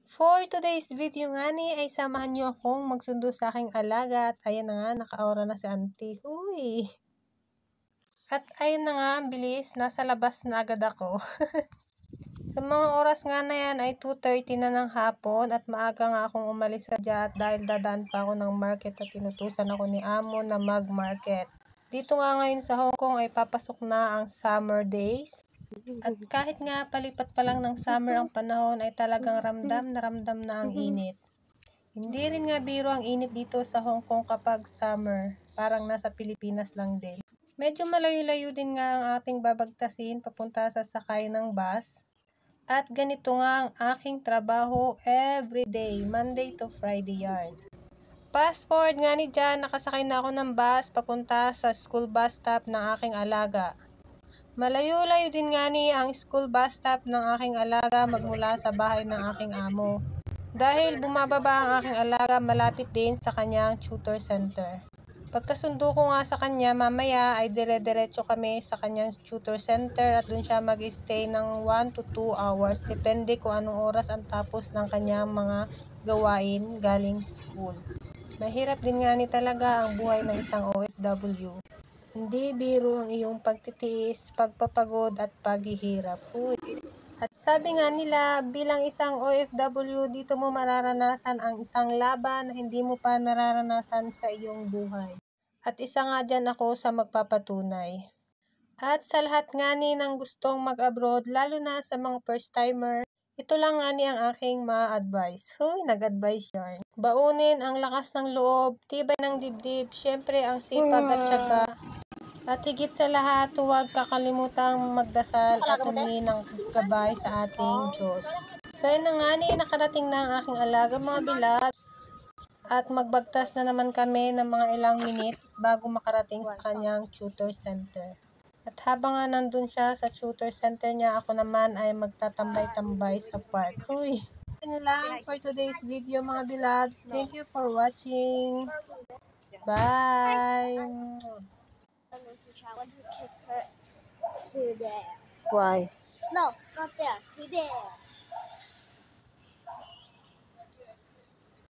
For today's video nga ni ay samahan niyo akong magsundo sa aking alaga at ayan na nga, naka-aura na si auntie. Uy! At ayun na nga, bilis, nasa labas na agad ako. Sa mga oras nga na yan ay 2:30 na ng hapon at maaga nga akong umalis sa at dahil dadaan pa ako ng market at tinutusan ako ni Amo na mag-market. Dito nga ngayon sa Hong Kong ay papasok na ang summer days. At kahit nga palipat pa lang ng summer ang panahon ay talagang ramdam na ang init. Hindi rin nga biro ang init dito sa Hong Kong kapag summer. Parang nasa Pilipinas lang din. Medyo malayo-layo din nga ang ating babagtasin papunta sa sakay ng bus. At ganito nga ang aking trabaho everyday, Monday to Friday yarn. Fast forward nga ni dyan, nakasakay na ako ng bus papunta sa school bus stop ng aking alaga. Malayo-layo din nga ni ang school bus stop ng aking alaga magmula sa bahay ng aking amo. Dahil bumababa ang aking alaga malapit din sa kanyang tutor center. Pagkasundo ko nga sa kanya mamaya ay dire-diretso kami sa kanyang tutor center at dun siya mag-stay ng 1 to 2 hours depende kung anong oras ang tapos ng kanyang mga gawain galing school. Mahirap din nga ni talaga ang buhay ng isang OFW. Hindi biro ang iyong pagtitiis, pagpapagod at paghihirap. Uy. At sabi nga nila, bilang isang OFW, dito mo mararanasan ang isang laban na hindi mo pa nararanasan sa iyong buhay. At isa nga dyan ako sa magpapatunay. At sa lahat nga ni ng gustong mag-abroad, lalo na sa mga first-timer, ito lang nga ni ang aking ma-advise. Huy, nag-advise yarn. Baunin ang lakas ng loob, tibay ng dibdib, syempre ang sipag at syaga. At higit sa lahat, huwag kakalimutang magdasal at humingi ng gabay sa ating Diyos. So yun na nga ni, nakarating na ang aking alaga mga bilabs. At magbagtas na naman kami ng mga ilang minutes bago makarating sa kanyang tutor center. At habang nga nandun siya sa tutor center niya, ako naman ay magtatambay-tambay sa park. Uy! Yun lang for today's video mga bilabs. Thank you for watching. Bye! To there. Why? No, not there. To there.